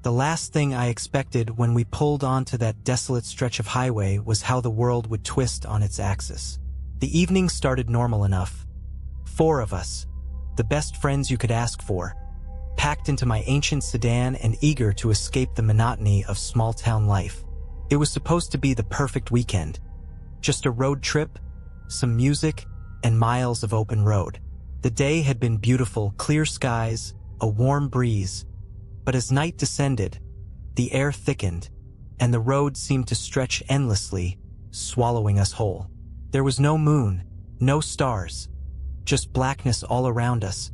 The last thing I expected when we pulled onto that desolate stretch of highway was how the world would twist on its axis. The evening started normal enough. 4 of us, the best friends you could ask for, packed into my ancient sedan and eager to escape the monotony of small-town life. It was supposed to be the perfect weekend. Just a road trip, some music, and miles of open road. The day had been beautiful, clear skies, a warm breeze. But as night descended, the air thickened, and the road seemed to stretch endlessly, swallowing us whole. There was no moon, no stars, just blackness all around us,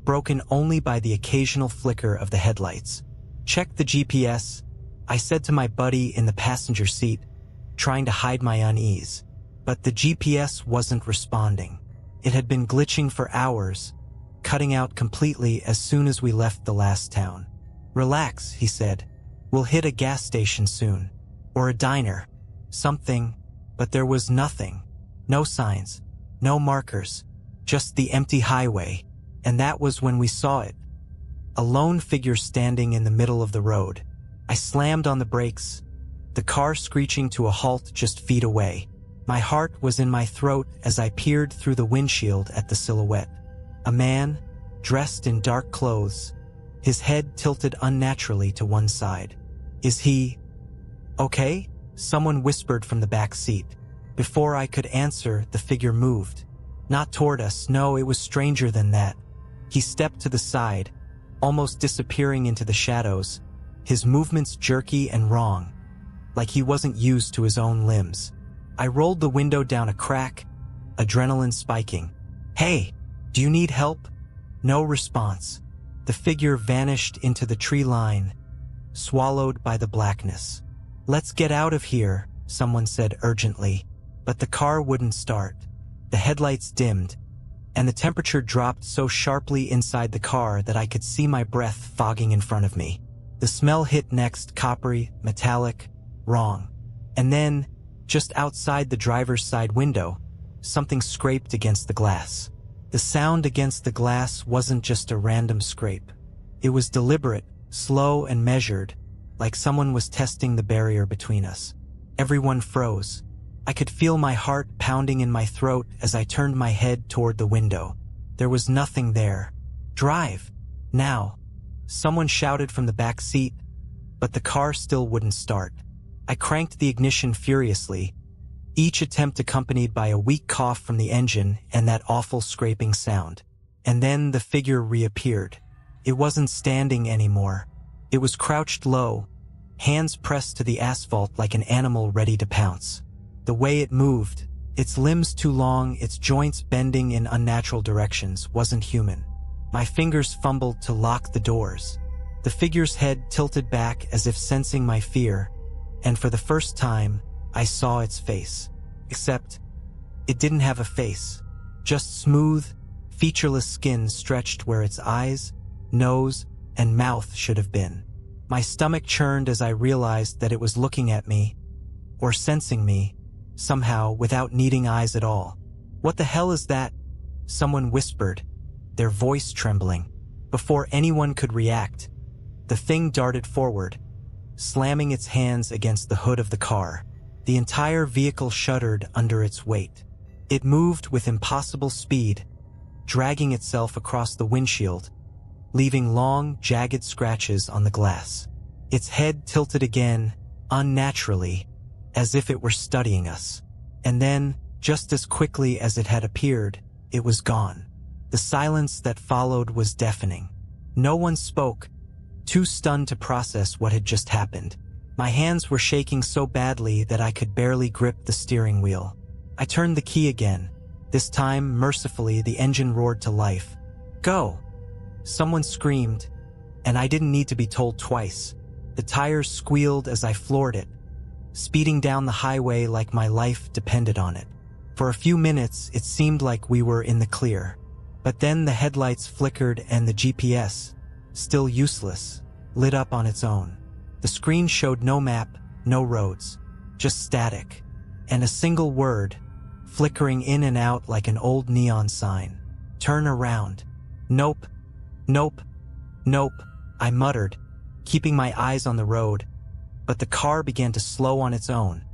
broken only by the occasional flicker of the headlights. "Check the GPS," I said to my buddy in the passenger seat, trying to hide my unease. But the GPS wasn't responding. It had been glitching for hours, cutting out completely as soon as we left the last town. "Relax," he said. "We'll hit a gas station soon. Or a diner. Something." But there was nothing. No signs. No markers. Just the empty highway. And that was when we saw it. A lone figure standing in the middle of the road. I slammed on the brakes, the car screeching to a halt just feet away. My heart was in my throat as I peered through the windshield at the silhouette. A man, dressed in dark clothes, his head tilted unnaturally to one side. "Is he okay?" someone whispered from the back seat. Before I could answer, the figure moved. Not toward us, no, it was stranger than that. He stepped to the side, almost disappearing into the shadows, his movements jerky and wrong, like he wasn't used to his own limbs. I rolled the window down a crack, adrenaline spiking. "Hey, do you need help?" No response. The figure vanished into the tree line, swallowed by the blackness. "Let's get out of here," someone said urgently, but the car wouldn't start. The headlights dimmed, and the temperature dropped so sharply inside the car that I could see my breath fogging in front of me. The smell hit next, coppery, metallic, wrong. And then, just outside the driver's side window, something scraped against the glass. The sound against the glass wasn't just a random scrape. It was deliberate, slow and measured, like someone was testing the barrier between us. Everyone froze. I could feel my heart pounding in my throat as I turned my head toward the window. There was nothing there. "Drive! Now!" Someone shouted from the back seat, but the car still wouldn't start. I cranked the ignition furiously, each attempt accompanied by a weak cough from the engine and that awful scraping sound. And then the figure reappeared. It wasn't standing anymore. It was crouched low, hands pressed to the asphalt like an animal ready to pounce. The way it moved, its limbs too long, its joints bending in unnatural directions, wasn't human. My fingers fumbled to lock the doors. The figure's head tilted back as if sensing my fear, and for the first time, I saw its face. Except, it didn't have a face. Just smooth, featureless skin stretched where its eyes, nose, and mouth should have been. My stomach churned as I realized that it was looking at me, or sensing me, somehow without needing eyes at all. "What the hell is that?" someone whispered, their voice trembling. Before anyone could react, the thing darted forward, slamming its hands against the hood of the car. The entire vehicle shuddered under its weight. It moved with impossible speed, dragging itself across the windshield, leaving long, jagged scratches on the glass. Its head tilted again, unnaturally, as if it were studying us. And then, just as quickly as it had appeared, it was gone. The silence that followed was deafening. No one spoke, too stunned to process what had just happened. My hands were shaking so badly that I could barely grip the steering wheel. I turned the key again. This time, mercifully, the engine roared to life. "Go!" Someone screamed, and I didn't need to be told twice. The tires squealed as I floored it, speeding down the highway like my life depended on it. For a few minutes, it seemed like we were in the clear. But then the headlights flickered and the GPS, still useless, lit up on its own. The screen showed no map, no roads, just static, and a single word, flickering in and out like an old neon sign. "Turn around." "Nope, nope, nope," I muttered, keeping my eyes on the road, but the car began to slow on its own,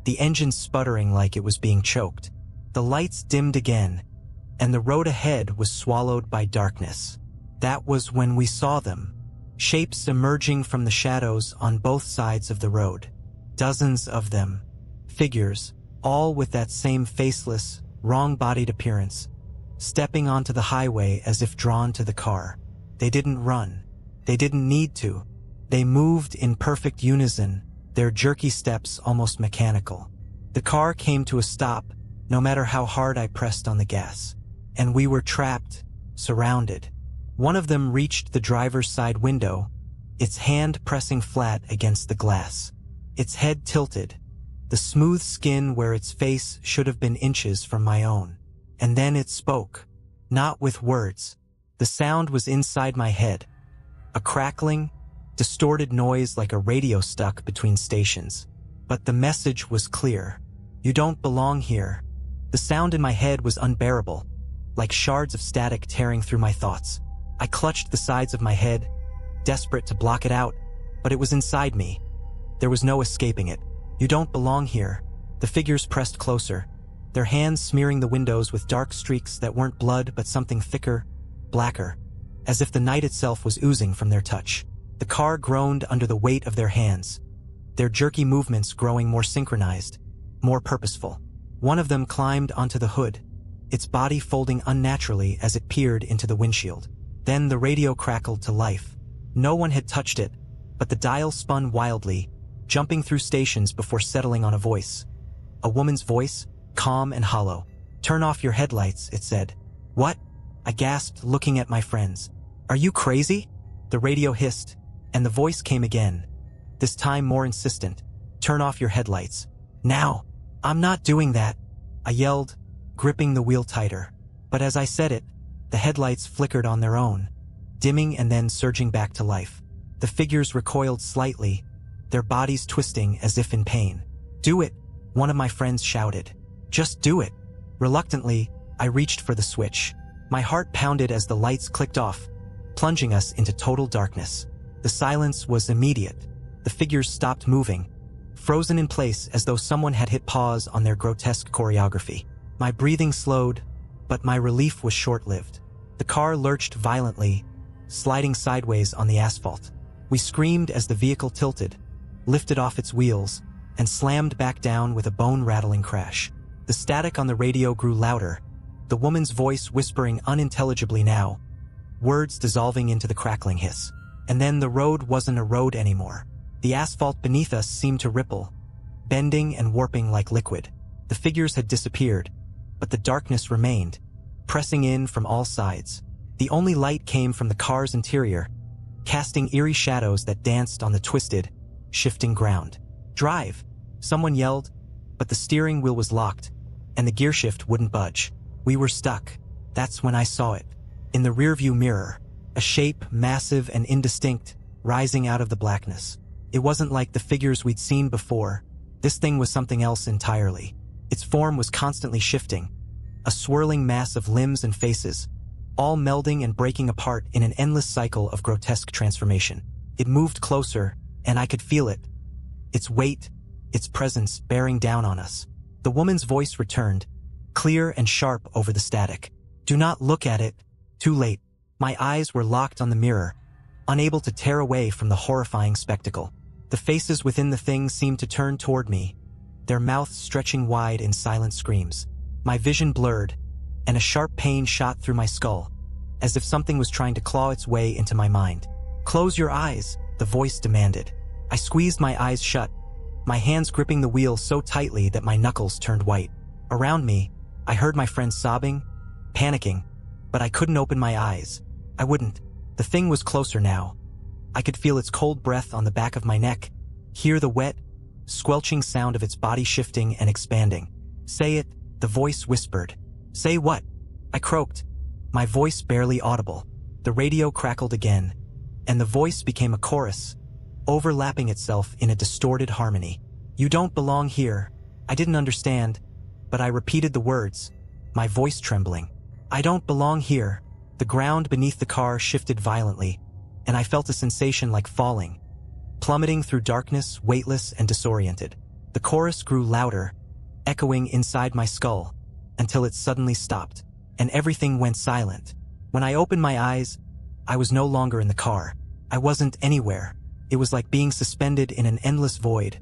the engine sputtering like it was being choked. The lights dimmed again, and the road ahead was swallowed by darkness. That was when we saw them, shapes emerging from the shadows on both sides of the road. Dozens of them, figures, all with that same faceless, wrong-bodied appearance, stepping onto the highway as if drawn to the car. They didn't run. They didn't need to. They moved in perfect unison, their jerky steps almost mechanical. The car came to a stop, no matter how hard I pressed on the gas. And we were trapped, surrounded. One of them reached the driver's side window, its hand pressing flat against the glass. Its head tilted, the smooth skin where its face should have been inches from my own. And then it spoke. Not with words. The sound was inside my head. A crackling, distorted noise like a radio stuck between stations. But the message was clear. You don't belong here. The sound in my head was unbearable, like shards of static tearing through my thoughts. I clutched the sides of my head, desperate to block it out, but it was inside me. There was no escaping it. You don't belong here. The figures pressed closer, their hands smearing the windows with dark streaks that weren't blood but something thicker, blacker, as if the night itself was oozing from their touch. The car groaned under the weight of their hands, their jerky movements growing more synchronized, more purposeful. One of them climbed onto the hood, its body folding unnaturally as it peered into the windshield. Then the radio crackled to life. No one had touched it, but the dial spun wildly, jumping through stations before settling on a voice. A woman's voice, calm and hollow. "Turn off your headlights," it said. "What?" I gasped, looking at my friends. "Are you crazy?" The radio hissed, and the voice came again, this time more insistent. "Turn off your headlights. Now!" "I'm not doing that," I yelled, gripping the wheel tighter. But as I said it, the headlights flickered on their own, dimming and then surging back to life. The figures recoiled slightly, their bodies twisting as if in pain. "Do it," one of my friends shouted. "Just do it." Reluctantly, I reached for the switch. My heart pounded as the lights clicked off, plunging us into total darkness. The silence was immediate. The figures stopped moving, frozen in place as though someone had hit pause on their grotesque choreography. My breathing slowed, but my relief was short-lived. The car lurched violently, sliding sideways on the asphalt. We screamed as the vehicle tilted, lifted off its wheels, and slammed back down with a bone-rattling crash. The static on the radio grew louder, the woman's voice whispering unintelligibly now, words dissolving into the crackling hiss. And then the road wasn't a road anymore. The asphalt beneath us seemed to ripple, bending and warping like liquid. The figures had disappeared, but the darkness remained, pressing in from all sides. The only light came from the car's interior, casting eerie shadows that danced on the twisted, shifting ground. "Drive!" someone yelled, but the steering wheel was locked, and the gearshift wouldn't budge. We were stuck. That's when I saw it. In the rearview mirror, a shape massive and indistinct, rising out of the blackness. It wasn't like the figures we'd seen before. This thing was something else entirely. Its form was constantly shifting, a swirling mass of limbs and faces, all melding and breaking apart in an endless cycle of grotesque transformation. It moved closer, and I could feel it. Its weight, its presence bearing down on us. The woman's voice returned, clear and sharp over the static. "Do not look at it." Too late. My eyes were locked on the mirror, unable to tear away from the horrifying spectacle. The faces within the thing seemed to turn toward me, their mouths stretching wide in silent screams. My vision blurred, and a sharp pain shot through my skull, as if something was trying to claw its way into my mind. "Close your eyes," the voice demanded. I squeezed my eyes shut, my hands gripping the wheel so tightly that my knuckles turned white. Around me, I heard my friends sobbing, panicking, but I couldn't open my eyes. I wouldn't. The thing was closer now. I could feel its cold breath on the back of my neck, hear the wet, squelching sound of its body shifting and expanding. "Say it," the voice whispered. "Say what?" I croaked, my voice barely audible. The radio crackled again, and the voice became a chorus, overlapping itself in a distorted harmony. "You don't belong here." I didn't understand, but I repeated the words, my voice trembling. "I don't belong here." The ground beneath the car shifted violently, and I felt a sensation like falling, plummeting through darkness, weightless and disoriented. The chorus grew louder, echoing inside my skull, until it suddenly stopped, and everything went silent. When I opened my eyes, I was no longer in the car. I wasn't anywhere. It was like being suspended in an endless void,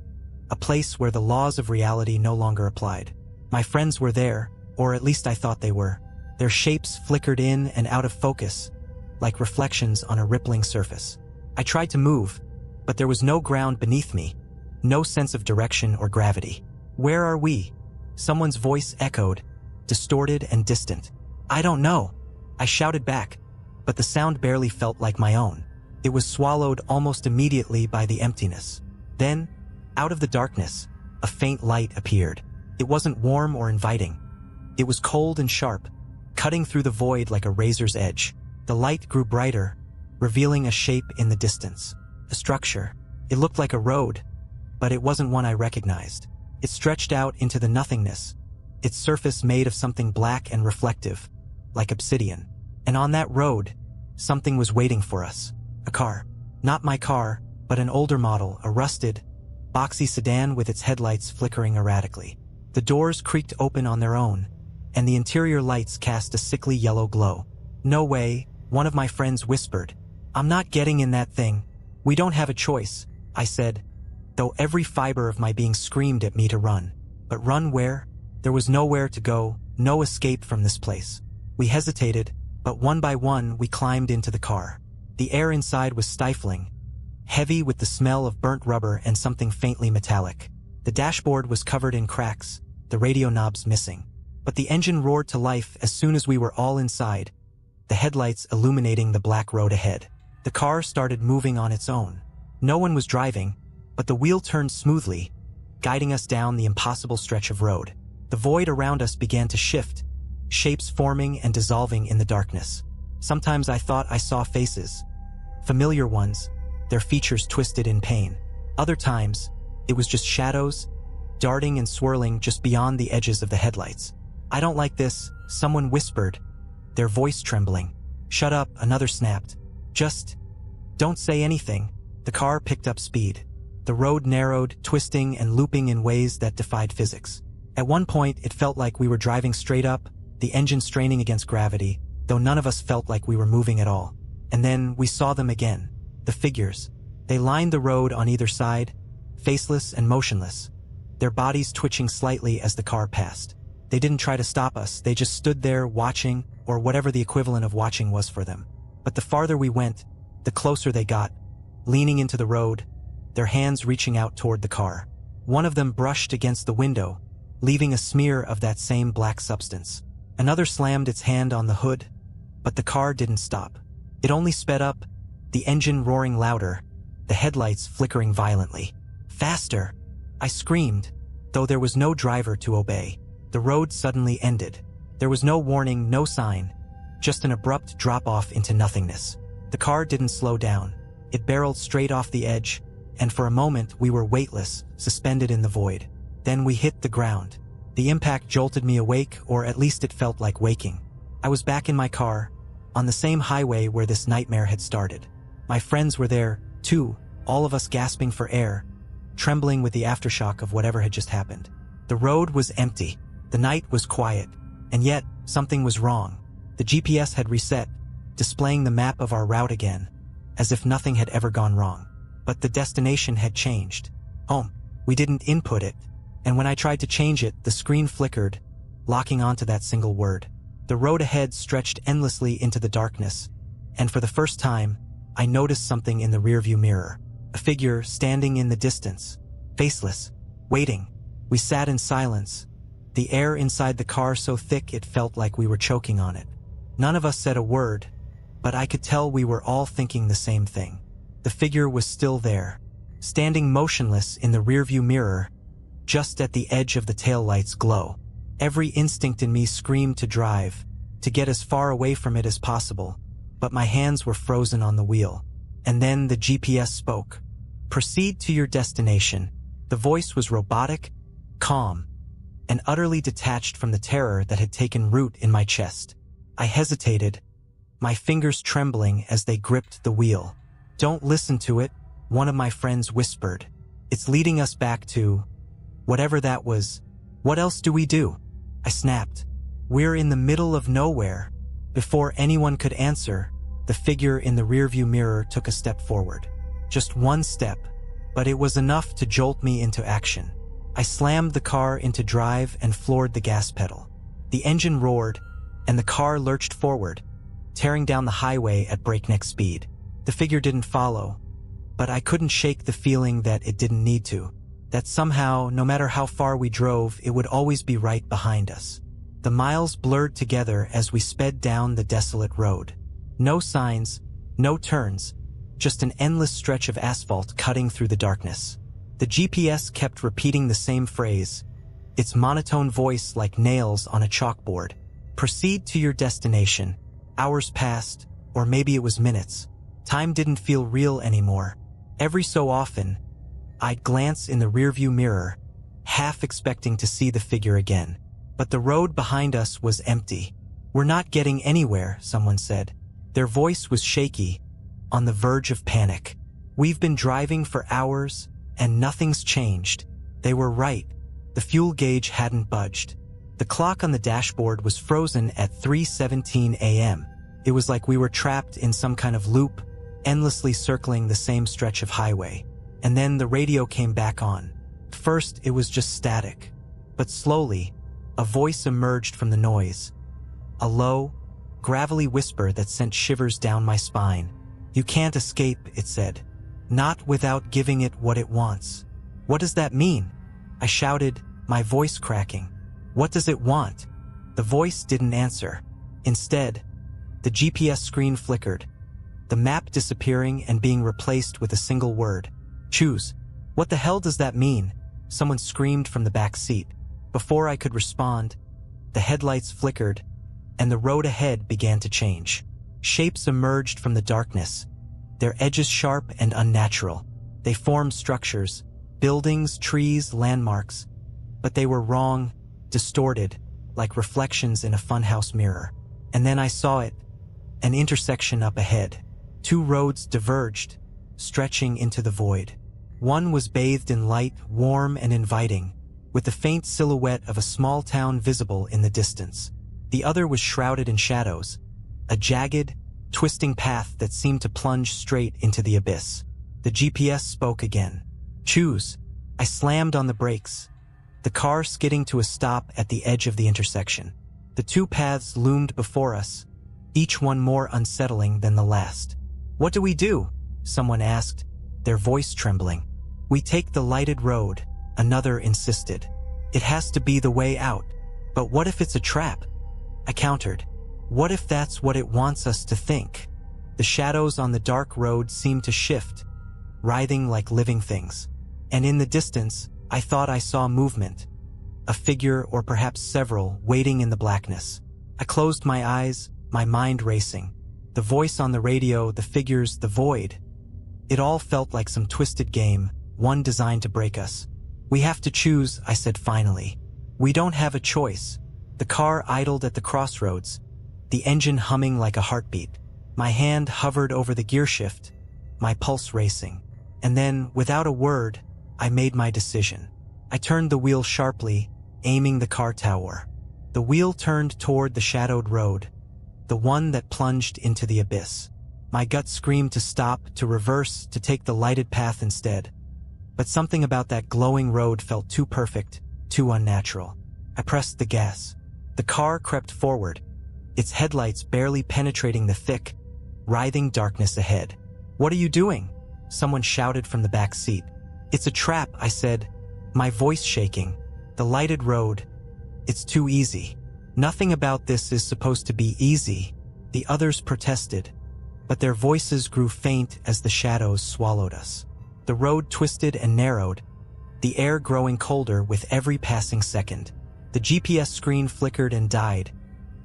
a place where the laws of reality no longer applied. My friends were there, or at least I thought they were. Their shapes flickered in and out of focus, like reflections on a rippling surface. I tried to move, but there was no ground beneath me, no sense of direction or gravity. Where are we? Someone's voice echoed, distorted and distant. I don't know, I shouted back, but the sound barely felt like my own. It was swallowed almost immediately by the emptiness. Then, out of the darkness, a faint light appeared. It wasn't warm or inviting. It was cold and sharp, cutting through the void like a razor's edge. The light grew brighter, revealing a shape in the distance. A structure. It looked like a road, but it wasn't one I recognized. It stretched out into the nothingness, its surface made of something black and reflective, like obsidian. And on that road, something was waiting for us. A car. Not my car, but an older model, a rusted, boxy sedan with its headlights flickering erratically. The doors creaked open on their own, and the interior lights cast a sickly yellow glow. No way, one of my friends whispered. I'm not getting in that thing. We don't have a choice, I said, though every fiber of my being screamed at me to run. But run where? There was nowhere to go, no escape from this place. We hesitated, but one by one we climbed into the car. The air inside was stifling, heavy with the smell of burnt rubber and something faintly metallic. The dashboard was covered in cracks, the radio knobs missing. But the engine roared to life as soon as we were all inside, the headlights illuminating the black road ahead. The car started moving on its own. No one was driving, but the wheel turned smoothly, guiding us down the impossible stretch of road. The void around us began to shift, shapes forming and dissolving in the darkness. Sometimes I thought I saw faces, familiar ones, their features twisted in pain. Other times, it was just shadows, darting and swirling just beyond the edges of the headlights. I don't like this, someone whispered, their voice trembling. Shut up, another snapped. Just don't say anything. The car picked up speed. The road narrowed, twisting and looping in ways that defied physics. At one point, it felt like we were driving straight up, the engine straining against gravity, though none of us felt like we were moving at all. And then we saw them again. The figures. They lined the road on either side, faceless and motionless, their bodies twitching slightly as the car passed. They didn't try to stop us, they just stood there watching, or whatever the equivalent of watching was for them. But the farther we went, the closer they got, leaning into the road, their hands reaching out toward the car. One of them brushed against the window, leaving a smear of that same black substance. Another slammed its hand on the hood, but the car didn't stop. It only sped up, the engine roaring louder, the headlights flickering violently. Faster! I screamed, though there was no driver to obey. The road suddenly ended. There was no warning, no sign, just an abrupt drop-off into nothingness. The car didn't slow down. It barreled straight off the edge, and for a moment we were weightless, suspended in the void. Then we hit the ground. The impact jolted me awake, or at least it felt like waking. I was back in my car, on the same highway where this nightmare had started. My friends were there, too, all of us gasping for air, trembling with the aftershock of whatever had just happened. The road was empty. The night was quiet, and yet something was wrong. The GPS had reset, displaying the map of our route again, as if nothing had ever gone wrong. But the destination had changed. Home. We didn't input it, and when I tried to change it, the screen flickered, locking onto that single word. The road ahead stretched endlessly into the darkness, and for the first time, I noticed something in the rearview mirror. A figure standing in the distance, faceless, waiting. We sat in silence, the air inside the car so thick it felt like we were choking on it. None of us said a word, but I could tell we were all thinking the same thing. The figure was still there, standing motionless in the rearview mirror, just at the edge of the taillight's glow. Every instinct in me screamed to drive, to get as far away from it as possible, but my hands were frozen on the wheel. And then the GPS spoke. Proceed to your destination. The voice was robotic, calm, and utterly detached from the terror that had taken root in my chest. I hesitated, my fingers trembling as they gripped the wheel. "Don't listen to it," one of my friends whispered. "It's leading us back to whatever that was." "What else do we do?" I snapped. "We're in the middle of nowhere." Before anyone could answer, the figure in the rearview mirror took a step forward. Just one step, but it was enough to jolt me into action. I slammed the car into drive and floored the gas pedal. The engine roared, and the car lurched forward, tearing down the highway at breakneck speed. The figure didn't follow, but I couldn't shake the feeling that it didn't need to, that somehow, no matter how far we drove, it would always be right behind us. The miles blurred together as we sped down the desolate road. No signs, no turns, just an endless stretch of asphalt cutting through the darkness. The GPS kept repeating the same phrase, its monotone voice like nails on a chalkboard. "Proceed to your destination." Hours passed, or maybe it was minutes. Time didn't feel real anymore. Every so often, I'd glance in the rearview mirror, half expecting to see the figure again. But the road behind us was empty. "We're not getting anywhere," someone said. Their voice was shaky, on the verge of panic. "We've been driving for hours, and nothing's changed." They were right. The fuel gauge hadn't budged. The clock on the dashboard was frozen at 3:17 a.m. It was like we were trapped in some kind of loop, endlessly circling the same stretch of highway. And then the radio came back on. First, it was just static. But slowly, a voice emerged from the noise. A low, gravelly whisper that sent shivers down my spine. "You can't escape," it said. "Not without giving it what it wants." "What does that mean?" I shouted, my voice cracking. "What does it want?" The voice didn't answer. Instead, the GPS screen flickered, the map disappearing and being replaced with a single word. "Choose." "What the hell does that mean?" Someone screamed from the back seat. Before I could respond, the headlights flickered, and the road ahead began to change. Shapes emerged from the darkness, their edges sharp and unnatural. They formed structures, buildings, trees, landmarks, but they were wrong, distorted, like reflections in a funhouse mirror. And then I saw it, an intersection up ahead. Two roads diverged, stretching into the void. One was bathed in light, warm and inviting, with the faint silhouette of a small town visible in the distance. The other was shrouded in shadows, a jagged, twisting path that seemed to plunge straight into the abyss. The GPS spoke again. "Choose." I slammed on the brakes, the car skidding to a stop at the edge of the intersection. The two paths loomed before us, each one more unsettling than the last. "What do we do?" someone asked, their voice trembling. "We take the lighted road," another insisted. "It has to be the way out." "But what if it's a trap?" I countered. "What if that's what it wants us to think?" The shadows on the dark road seemed to shift, writhing like living things. And in the distance, I thought I saw movement. A figure, or perhaps several, waiting in the blackness. I closed my eyes, my mind racing. The voice on the radio, the figures, the void. It all felt like some twisted game, one designed to break us. "We have to choose," I said finally. "We don't have a choice." The car idled at the crossroads, the engine humming like a heartbeat. My hand hovered over the gearshift, my pulse racing. And then, without a word, I made my decision. I turned the wheel sharply, aiming the car tower. The wheel turned toward the shadowed road, the one that plunged into the abyss. My gut screamed to stop, to reverse, to take the lighted path instead. But something about that glowing road felt too perfect, too unnatural. I pressed the gas. The car crept forward, its headlights barely penetrating the thick, writhing darkness ahead. "What are you doing?" someone shouted from the back seat. "It's a trap," I said, my voice shaking. "The lighted road. It's too easy." "Nothing about this is supposed to be easy," the others protested, but their voices grew faint as the shadows swallowed us. The road twisted and narrowed, the air growing colder with every passing second. The GPS screen flickered and died,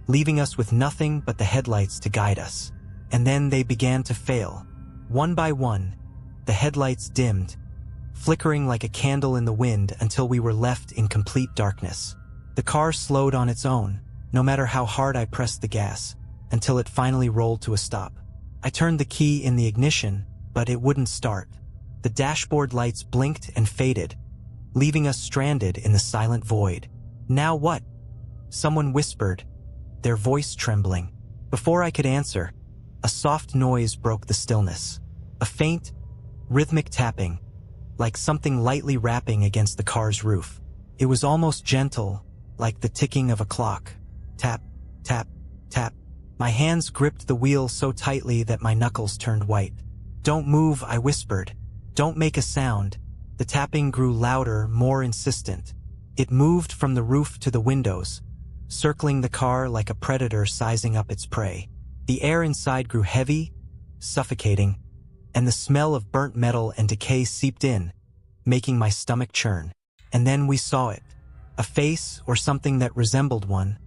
leaving us with nothing but the headlights to guide us. And then they began to fail. One by one, the headlights dimmed, flickering like a candle in the wind until we were left in complete darkness. The car slowed on its own, no matter how hard I pressed the gas, until it finally rolled to a stop. I turned the key in the ignition, but it wouldn't start. The dashboard lights blinked and faded, leaving us stranded in the silent void. "Now what?" someone whispered, their voice trembling. Before I could answer, a soft noise broke the stillness. A faint, rhythmic tapping, like something lightly rapping against the car's roof. It was almost gentle, like the ticking of a clock. Tap, tap, tap. My hands gripped the wheel so tightly that my knuckles turned white. "Don't move," I whispered. "Don't make a sound." The tapping grew louder, more insistent. It moved from the roof to the windows, circling the car like a predator sizing up its prey. The air inside grew heavy, suffocating, and the smell of burnt metal and decay seeped in, making my stomach churn. And then we saw it. A face, or something that resembled one,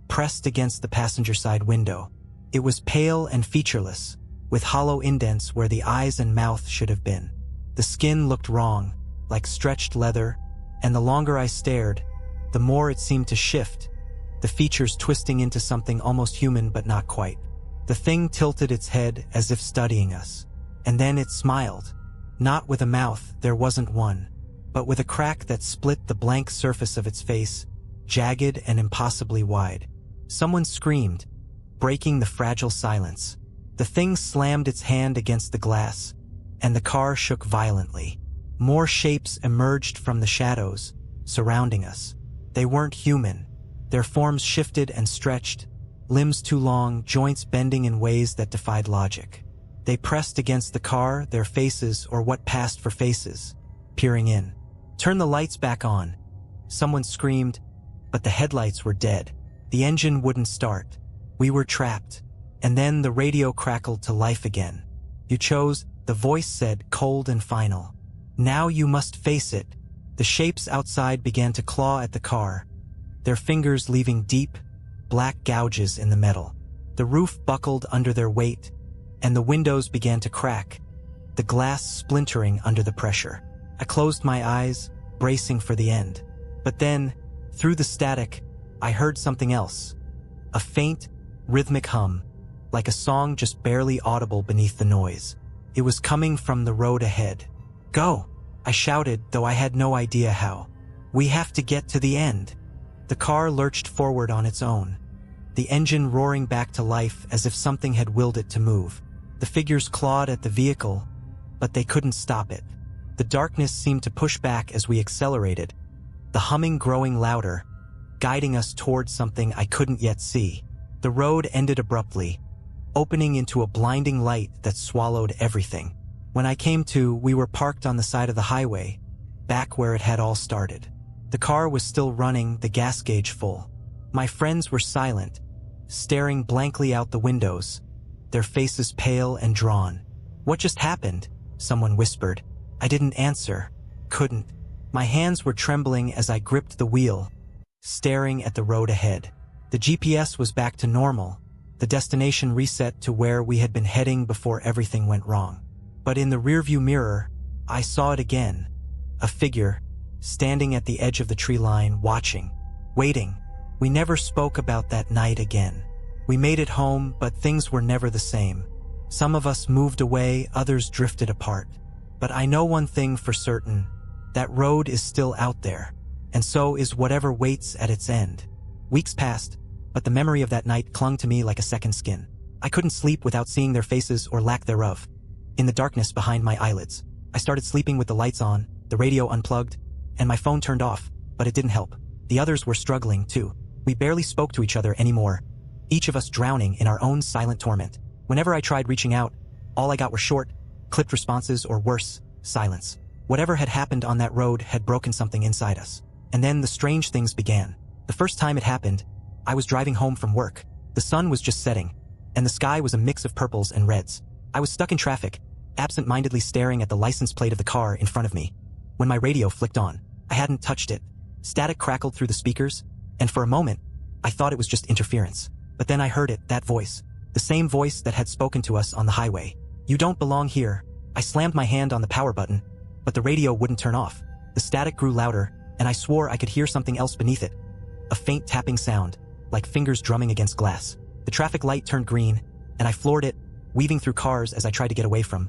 pressed against the passenger side window. It was pale and featureless, with hollow indents where the eyes and mouth should have been. The skin looked wrong, like stretched leather, and the longer I stared, the more it seemed to shift, the features twisting into something almost human but not quite. The thing tilted its head as if studying us, and then it smiled. Not with a mouth, there wasn't one, but with a crack that split the blank surface of its face, jagged and impossibly wide. Someone screamed, breaking the fragile silence. The thing slammed its hand against the glass, and the car shook violently. More shapes emerged from the shadows, surrounding us. They weren't human. Their forms shifted and stretched, limbs too long, joints bending in ways that defied logic. They pressed against the car, their faces, or what passed for faces, peering in. "Turn the lights back on," someone screamed, but the headlights were dead. The engine wouldn't start. We were trapped. And then the radio crackled to life again. "You chose," the voice said, cold and final. "Now you must face it." The shapes outside began to claw at the car, their fingers leaving deep, black gouges in the metal. The roof buckled under their weight, and the windows began to crack, the glass splintering under the pressure. I closed my eyes, bracing for the end. But then, through the static, I heard something else. A faint, rhythmic hum, like a song just barely audible beneath the noise. It was coming from the road ahead. "Go!" I shouted, though I had no idea how. "We have to get to the end." The car lurched forward on its own, the engine roaring back to life as if something had willed it to move. The figures clawed at the vehicle, but they couldn't stop it. The darkness seemed to push back as we accelerated, the humming growing louder, guiding us towards something I couldn't yet see. The road ended abruptly, opening into a blinding light that swallowed everything. When I came to, we were parked on the side of the highway, back where it had all started. The car was still running, the gas gauge full. My friends were silent, staring blankly out the windows, their faces pale and drawn. "What just happened?" someone whispered. I didn't answer, couldn't. My hands were trembling as I gripped the wheel, staring at the road ahead. The GPS was back to normal, the destination reset to where we had been heading before everything went wrong. But in the rearview mirror, I saw it again. A figure, standing at the edge of the tree line, watching, waiting. We never spoke about that night again. We made it home, but things were never the same. Some of us moved away, others drifted apart. But I know one thing for certain, that road is still out there, and so is whatever waits at its end. Weeks passed, but the memory of that night clung to me like a second skin. I couldn't sleep without seeing their faces or lack thereof. In the darkness behind my eyelids, I started sleeping with the lights on, the radio unplugged, and my phone turned off, but it didn't help. The others were struggling too. We barely spoke to each other anymore, each of us drowning in our own silent torment. Whenever I tried reaching out, all I got were short, clipped responses, or worse, silence. Whatever had happened on that road had broken something inside us. And then the strange things began. The first time it happened, I was driving home from work. The sun was just setting, and the sky was a mix of purples and reds. I was stuck in traffic, absent-mindedly staring at the license plate of the car in front of me. When my radio flicked on, I hadn't touched it. Static crackled through the speakers, and for a moment, I thought it was just interference. But then I heard it, that voice. The same voice that had spoken to us on the highway. "You don't belong here." I slammed my hand on the power button, but the radio wouldn't turn off. The static grew louder, and I swore I could hear something else beneath it. A faint tapping sound, like fingers drumming against glass. The traffic light turned green, and I floored it, weaving through cars as I tried to get away from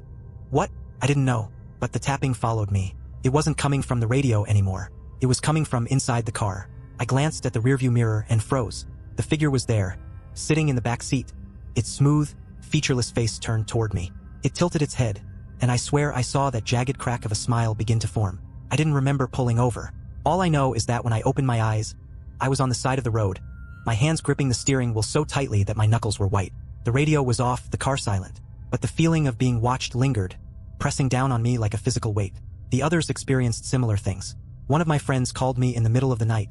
What? I didn't know. But the tapping followed me. It wasn't coming from the radio anymore. It was coming from inside the car. I glanced at the rearview mirror and froze. The figure was there, sitting in the back seat, its smooth, featureless face turned toward me. It tilted its head, and I swear I saw that jagged crack of a smile begin to form. I didn't remember pulling over. All I know is that when I opened my eyes, I was on the side of the road, my hands gripping the steering wheel so tightly that my knuckles were white. The radio was off, the car silent, but the feeling of being watched lingered, pressing down on me like a physical weight. The others experienced similar things. One of my friends called me in the middle of the night,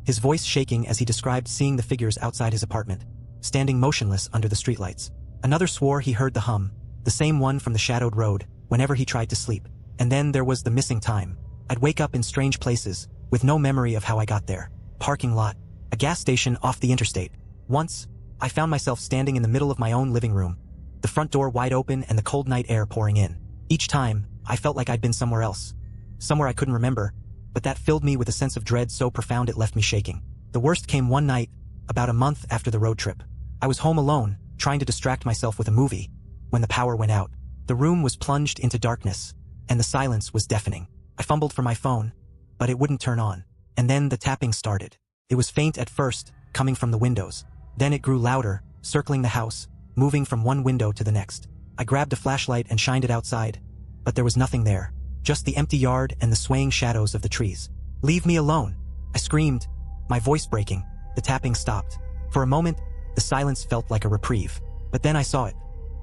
his voice shaking as he described seeing the figures outside his apartment, standing motionless under the streetlights. Another swore he heard the hum, the same one from the shadowed road, whenever he tried to sleep. And then there was the missing time. I'd wake up in strange places, with no memory of how I got there. Parking lot, a gas station off the interstate. Once, I found myself standing in the middle of my own living room, the front door wide open and the cold night air pouring in. Each time, I felt like I'd been somewhere else. Somewhere I couldn't remember, but that filled me with a sense of dread so profound it left me shaking. The worst came one night, about a month after the road trip. I was home alone, trying to distract myself with a movie, when the power went out. The room was plunged into darkness, and the silence was deafening. I fumbled for my phone, but it wouldn't turn on. And then the tapping started. It was faint at first, coming from the windows. Then it grew louder, circling the house, moving from one window to the next. I grabbed a flashlight and shined it outside, but there was nothing there. Just the empty yard and the swaying shadows of the trees. "Leave me alone!" I screamed, my voice breaking. The tapping stopped. For a moment, the silence felt like a reprieve. But then I saw it.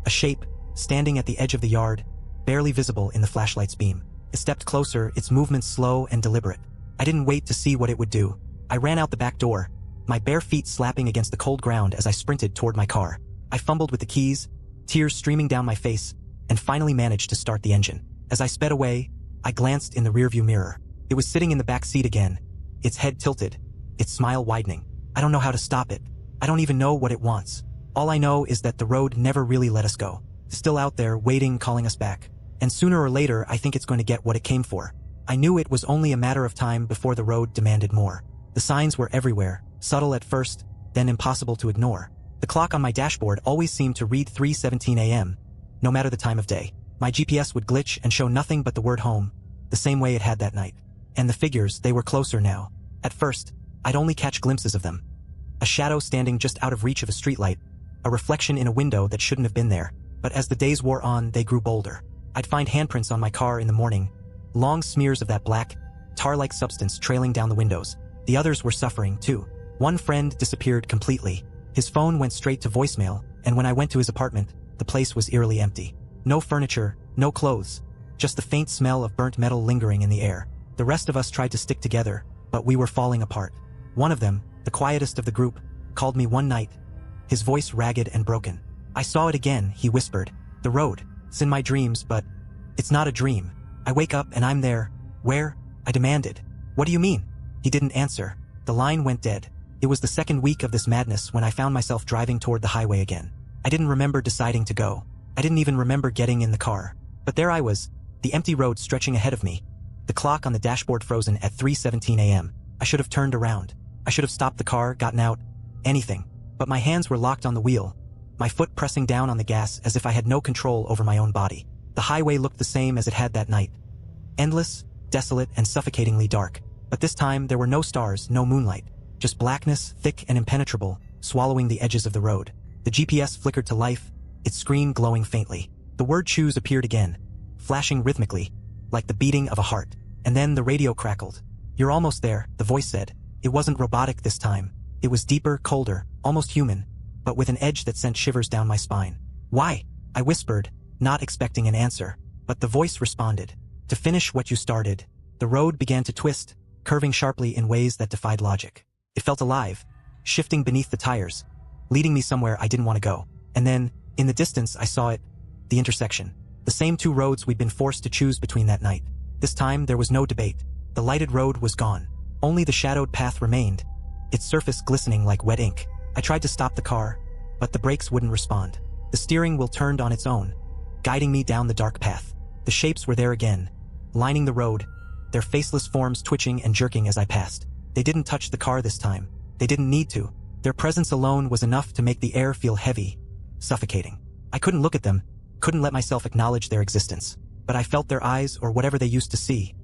A shape, standing at the edge of the yard, barely visible in the flashlight's beam. It stepped closer, its movements slow and deliberate. I didn't wait to see what it would do. I ran out the back door, my bare feet slapping against the cold ground as I sprinted toward my car. I fumbled with the keys, tears streaming down my face, and finally managed to start the engine. As I sped away, I glanced in the rearview mirror. It was sitting in the back seat again, its head tilted, its smile widening. I don't know how to stop it. I don't even know what it wants. All I know is that the road never really let us go. Still out there, waiting, calling us back. And sooner or later, I think it's going to get what it came for. I knew it was only a matter of time before the road demanded more. The signs were everywhere, subtle at first, then impossible to ignore. The clock on my dashboard always seemed to read 3:17 a.m., no matter the time of day. My GPS would glitch and show nothing but the word home, the same way it had that night. And the figures, they were closer now. At first, I'd only catch glimpses of them. A shadow standing just out of reach of a streetlight, a reflection in a window that shouldn't have been there. But as the days wore on, they grew bolder. I'd find handprints on my car in the morning, long smears of that black, tar-like substance trailing down the windows. The others were suffering, too. One friend disappeared completely. His phone went straight to voicemail, and when I went to his apartment, the place was eerily empty. No furniture, no clothes, just the faint smell of burnt metal lingering in the air. The rest of us tried to stick together, but we were falling apart. One of them, the quietest of the group, called me one night, his voice ragged and broken. "I saw it again," he whispered. "The road. It's in my dreams, but it's not a dream. I wake up and I'm there." "Where?" I demanded. "What do you mean?" He didn't answer. The line went dead. It was the second week of this madness when I found myself driving toward the highway again. I didn't remember deciding to go. I didn't even remember getting in the car. But there I was, the empty road stretching ahead of me. The clock on the dashboard frozen at 3:17 a.m. I should have turned around. I should have stopped the car, gotten out, anything. But my hands were locked on the wheel, my foot pressing down on the gas as if I had no control over my own body. The highway looked the same as it had that night. Endless, desolate, and suffocatingly dark. But this time there were no stars, no moonlight. Just blackness, thick and impenetrable, swallowing the edges of the road. The GPS flickered to life, its screen glowing faintly. The word "choose" appeared again, flashing rhythmically, like the beating of a heart. And then the radio crackled. "You're almost there," the voice said. It wasn't robotic this time. It was deeper, colder, almost human, but with an edge that sent shivers down my spine. "Why?" I whispered, not expecting an answer. But the voice responded. "To finish what you started." The road began to twist, curving sharply in ways that defied logic. It felt alive, shifting beneath the tires, leading me somewhere I didn't want to go. And then, in the distance, I saw it, the intersection. The same two roads we'd been forced to choose between that night. This time, there was no debate. The lighted road was gone. Only the shadowed path remained, its surface glistening like wet ink. I tried to stop the car, but the brakes wouldn't respond. The steering wheel turned on its own, guiding me down the dark path. The shapes were there again, lining the road, their faceless forms twitching and jerking as I passed. They didn't touch the car this time. They didn't need to. Their presence alone was enough to make the air feel heavy, suffocating. I couldn't look at them, couldn't let myself acknowledge their existence. But I felt their eyes, or whatever they used to see,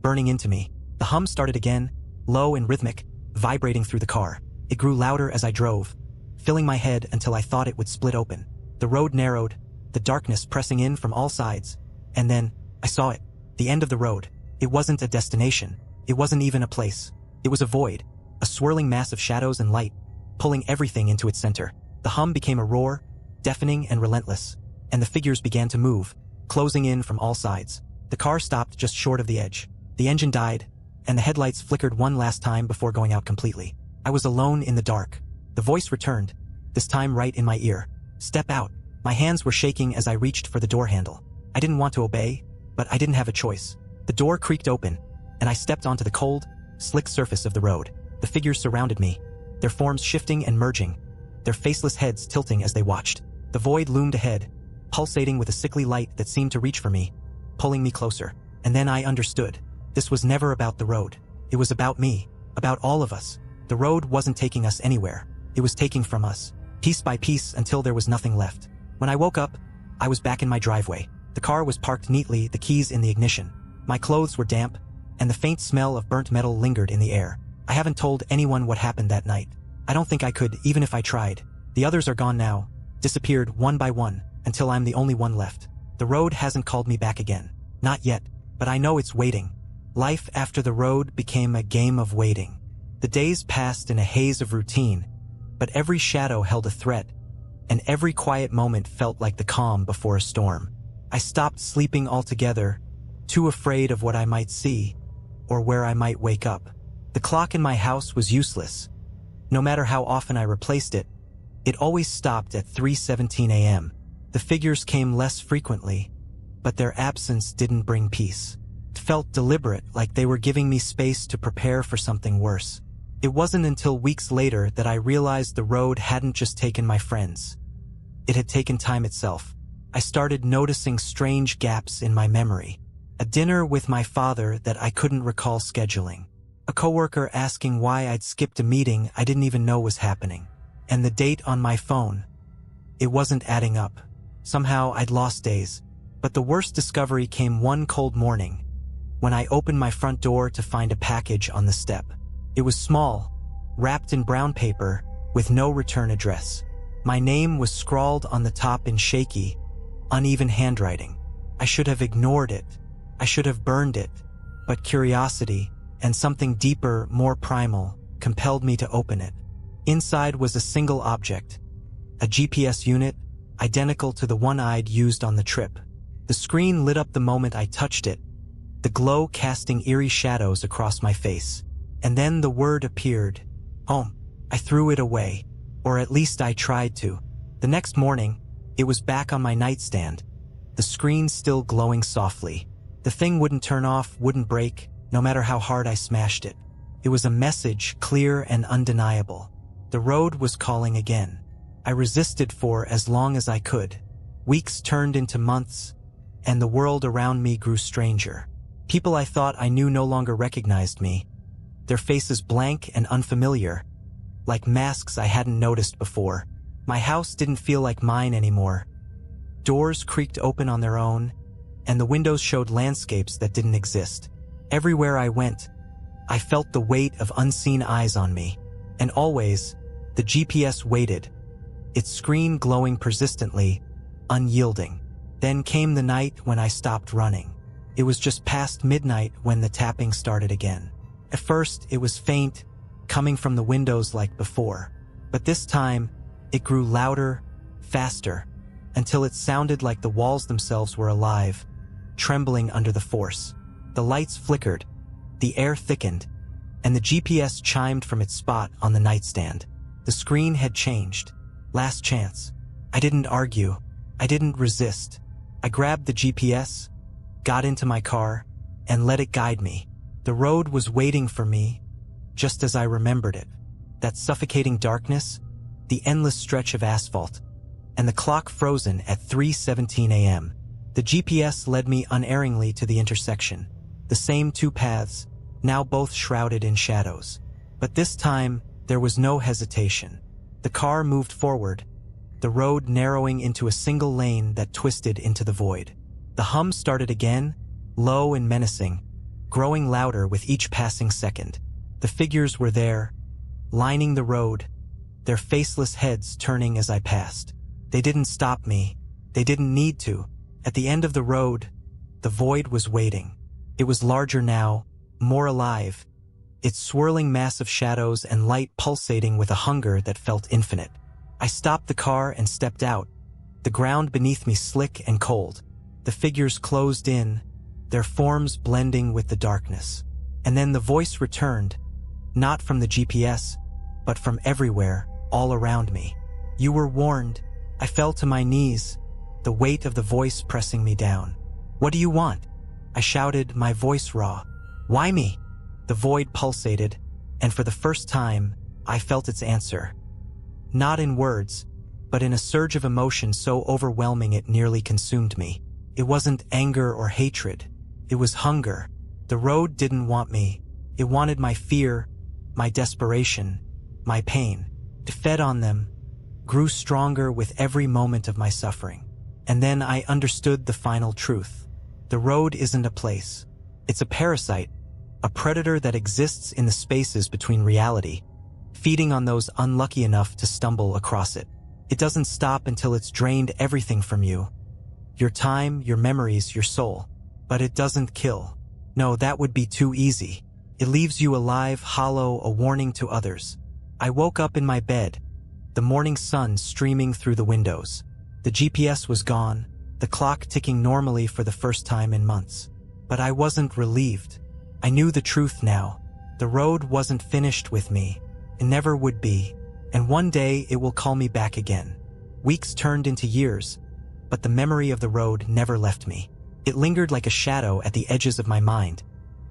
burning into me. The hum started again, low and rhythmic, vibrating through the car. It grew louder as I drove, filling my head until I thought it would split open. The road narrowed, the darkness pressing in from all sides. And then, I saw it. The end of the road. It wasn't a destination. It wasn't even a place. It was a void, a swirling mass of shadows and light, pulling everything into its center. The hum became a roar, deafening and relentless, and the figures began to move, closing in from all sides. The car stopped just short of the edge. The engine died, and the headlights flickered one last time before going out completely. I was alone in the dark. The voice returned, this time right in my ear. "Step out." My hands were shaking as I reached for the door handle. I didn't want to obey, but I didn't have a choice. The door creaked open, and I stepped onto the cold, slick surface of the road. The figures surrounded me, their forms shifting and merging, their faceless heads tilting as they watched. The void loomed ahead, pulsating with a sickly light that seemed to reach for me, pulling me closer. And then I understood. This was never about the road. It was about me, about all of us. The road wasn't taking us anywhere. It was taking from us, piece by piece, until there was nothing left. When I woke up, I was back in my driveway. The car was parked neatly, the keys in the ignition. My clothes were damp, and the faint smell of burnt metal lingered in the air. I haven't told anyone what happened that night. I don't think I could, even if I tried. The others are gone now, disappeared one by one, until I'm the only one left. The road hasn't called me back again. Not yet, but I know it's waiting. Life after the road became a game of waiting. The days passed in a haze of routine, but every shadow held a threat, and every quiet moment felt like the calm before a storm. I stopped sleeping altogether, too afraid of what I might see, or where I might wake up. The clock in my house was useless. No matter how often I replaced it, it always stopped at 3:17 a.m. The figures came less frequently, but their absence didn't bring peace. It felt deliberate, like they were giving me space to prepare for something worse. It wasn't until weeks later that I realized the road hadn't just taken my friends. It had taken time itself. I started noticing strange gaps in my memory. A dinner with my father that I couldn't recall scheduling. A coworker asking why I'd skipped a meeting I didn't even know was happening. And the date on my phone. It wasn't adding up. Somehow I'd lost days. But the worst discovery came one cold morning, when I opened my front door to find a package on the step. It was small, wrapped in brown paper, with no return address. My name was scrawled on the top in shaky, uneven handwriting. I should have ignored it. I should have burned it. But curiosity, and something deeper, more primal, compelled me to open it. Inside was a single object, a GPS unit, identical to the one I'd used on the trip. The screen lit up the moment I touched it, the glow casting eerie shadows across my face. And then the word appeared, home. I threw it away, or at least I tried to. The next morning, it was back on my nightstand, the screen still glowing softly. The thing wouldn't turn off, wouldn't break, no matter how hard I smashed it. It was a message, clear and undeniable. The road was calling again. I resisted for as long as I could. Weeks turned into months, and the world around me grew stranger. People I thought I knew no longer recognized me, their faces blank and unfamiliar, like masks I hadn't noticed before. My house didn't feel like mine anymore. Doors creaked open on their own, and the windows showed landscapes that didn't exist. Everywhere I went, I felt the weight of unseen eyes on me. And always, the GPS waited, its screen glowing persistently, unyielding. Then came the night when I stopped running. It was just past midnight when the tapping started again. At first, it was faint, coming from the windows like before. But this time, it grew louder, faster, until it sounded like the walls themselves were alive, trembling under the force. The lights flickered, the air thickened, and the GPS chimed from its spot on the nightstand. The screen had changed. Last chance. I didn't argue. I didn't resist. I grabbed the GPS, got into my car, and let it guide me. The road was waiting for me, just as I remembered it. That suffocating darkness, the endless stretch of asphalt, and the clock frozen at 3:17 a.m. The GPS led me unerringly to the intersection. The same two paths, now both shrouded in shadows. But this time, there was no hesitation. The car moved forward, the road narrowing into a single lane that twisted into the void. The hum started again, low and menacing, growing louder with each passing second. The figures were there, lining the road, their faceless heads turning as I passed. They didn't stop me. They didn't need to. At the end of the road, the void was waiting. It was larger now, more alive, its swirling mass of shadows and light pulsating with a hunger that felt infinite. I stopped the car and stepped out, the ground beneath me slick and cold. The figures closed in, their forms blending with the darkness. And then the voice returned, not from the GPS, but from everywhere, all around me. "You were warned." I fell to my knees, the weight of the voice pressing me down. "What do you want?" I shouted, my voice raw. "Why me?" The void pulsated, and for the first time, I felt its answer. Not in words, but in a surge of emotion so overwhelming it nearly consumed me. It wasn't anger or hatred. It was hunger. The road didn't want me. It wanted my fear, my desperation, my pain. It fed on them, grew stronger with every moment of my suffering. And then I understood the final truth. The road isn't a place. It's a parasite, a predator that exists in the spaces between reality, feeding on those unlucky enough to stumble across it. It doesn't stop until it's drained everything from you. Your time, your memories, your soul. But it doesn't kill. No, that would be too easy. It leaves you alive, hollow, a warning to others. I woke up in my bed, the morning sun streaming through the windows. The GPS was gone, the clock ticking normally for the first time in months. But I wasn't relieved. I knew the truth now. The road wasn't finished with me. It never would be. And one day it will call me back again. Weeks turned into years, but the memory of the road never left me. It lingered like a shadow at the edges of my mind,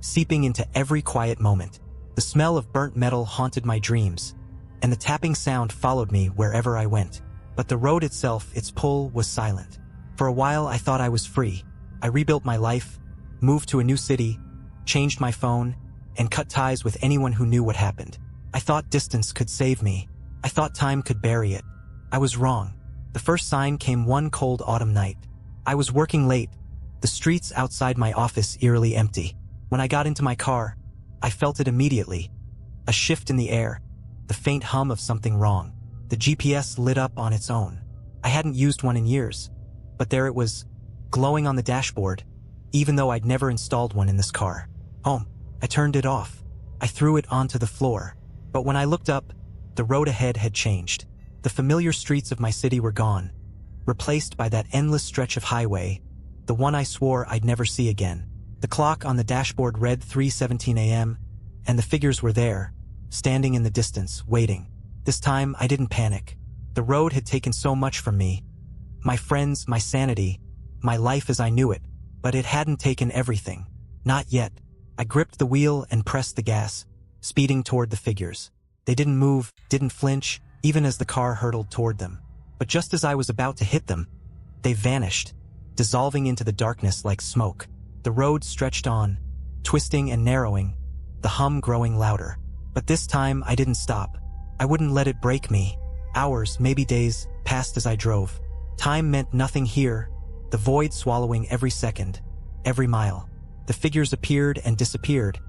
seeping into every quiet moment. The smell of burnt metal haunted my dreams, and the tapping sound followed me wherever I went. But the road itself, its pull, was silent. For a while I thought I was free. I rebuilt my life, moved to a new city, changed my phone, and cut ties with anyone who knew what happened. I thought distance could save me. I thought time could bury it. I was wrong. The first sign came one cold autumn night. I was working late, the streets outside my office eerily empty. When I got into my car, I felt it immediately. A shift in the air, the faint hum of something wrong. The GPS lit up on its own. I hadn't used one in years, but there it was, glowing on the dashboard, even though I'd never installed one in this car. Home. I turned it off. I threw it onto the floor. But when I looked up, the road ahead had changed. The familiar streets of my city were gone, replaced by that endless stretch of highway, the one I swore I'd never see again. The clock on the dashboard read 3:17 a.m., and the figures were there, standing in the distance, waiting. This time, I didn't panic. The road had taken so much from me. My friends, my sanity, my life as I knew it. But it hadn't taken everything. Not yet. I gripped the wheel and pressed the gas, speeding toward the figures. They didn't move, didn't flinch, even as the car hurtled toward them. But just as I was about to hit them, they vanished, dissolving into the darkness like smoke. The road stretched on, twisting and narrowing, the hum growing louder. But this time, I didn't stop. I wouldn't let it break me. Hours, maybe days, passed as I drove. Time meant nothing here, the void swallowing every second, every mile. The figures appeared and disappeared,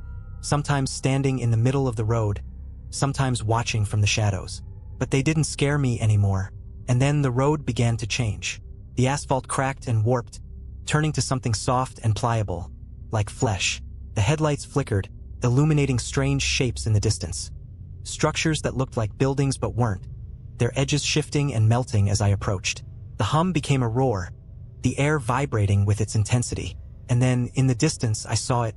sometimes standing in the middle of the road, sometimes watching from the shadows. But they didn't scare me anymore. And then the road began to change. The asphalt cracked and warped, turning to something soft and pliable, like flesh. The headlights flickered, illuminating strange shapes in the distance. Structures that looked like buildings but weren't, their edges shifting and melting as I approached. The hum became a roar, the air vibrating with its intensity. And then, in the distance, I saw it,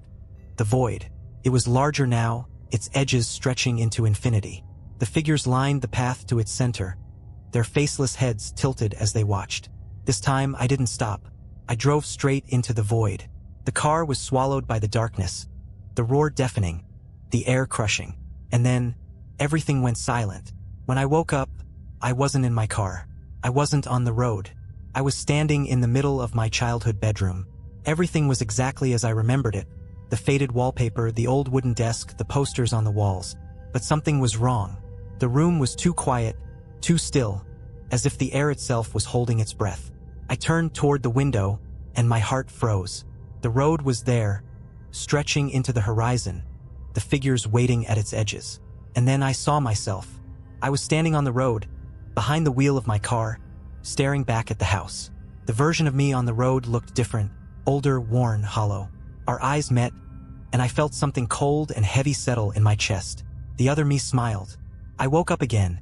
the void. It was larger now, its edges stretching into infinity. The figures lined the path to its center, their faceless heads tilted as they watched. This time, I didn't stop. I drove straight into the void. The car was swallowed by the darkness, the roar deafening, the air crushing. And then, everything went silent. When I woke up, I wasn't in my car. I wasn't on the road. I was standing in the middle of my childhood bedroom. Everything was exactly as I remembered it. The faded wallpaper, the old wooden desk, the posters on the walls. But something was wrong. The room was too quiet, too still, as if the air itself was holding its breath. I turned toward the window, and my heart froze. The road was there, stretching into the horizon, the figures waiting at its edges. And then I saw myself. I was standing on the road, behind the wheel of my car, staring back at the house. The version of me on the road looked different, older, worn, hollow. Our eyes met, and I felt something cold and heavy settle in my chest. The other me smiled. I woke up again,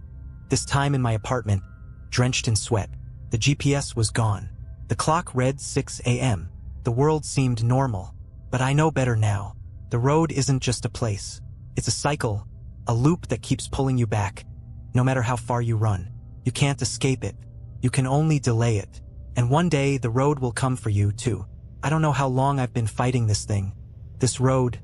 this time in my apartment, drenched in sweat. The GPS was gone. The clock read 6 a.m. The world seemed normal, but I know better now. The road isn't just a place. It's a cycle, a loop that keeps pulling you back. No matter how far you run, you can't escape it. You can only delay it. And one day the road will come for you too. I don't know how long I've been fighting this thing. This road,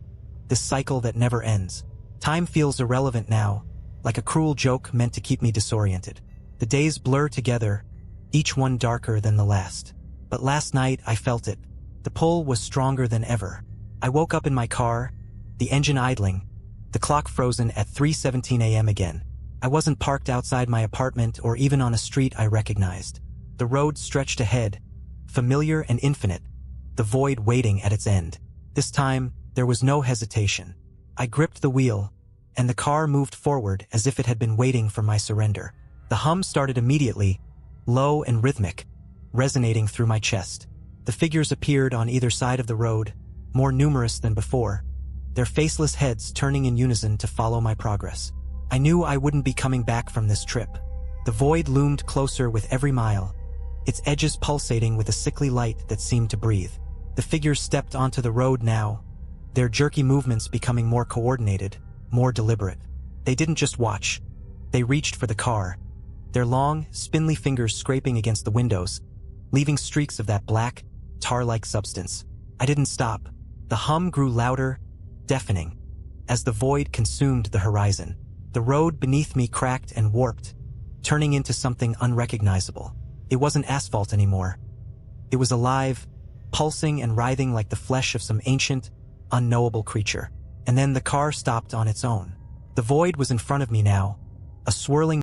this cycle that never ends. Time feels irrelevant now, like a cruel joke meant to keep me disoriented. The days blur together, each one darker than the last. But last night I felt it. The pull was stronger than ever. I woke up in my car, the engine idling, the clock frozen at 3:17 a.m. again. I wasn't parked outside my apartment or even on a street I recognized. The road stretched ahead, familiar and infinite, the void waiting at its end. This time, there was no hesitation. I gripped the wheel, and the car moved forward as if it had been waiting for my surrender. The hum started immediately, low and rhythmic, resonating through my chest. The figures appeared on either side of the road, more numerous than before, their faceless heads turning in unison to follow my progress. I knew I wouldn't be coming back from this trip. The void loomed closer with every mile, its edges pulsating with a sickly light that seemed to breathe. The figures stepped onto the road now, their jerky movements becoming more coordinated, more deliberate. They didn't just watch. They reached for the car, their long, spindly fingers scraping against the windows, leaving streaks of that black, tar-like substance. I didn't stop. The hum grew louder, deafening, as the void consumed the horizon. The road beneath me cracked and warped, turning into something unrecognizable. It wasn't asphalt anymore. It was alive, pulsing and writhing like the flesh of some ancient, unknowable creature. And then the car stopped on its own. The void was in front of me now, a swirling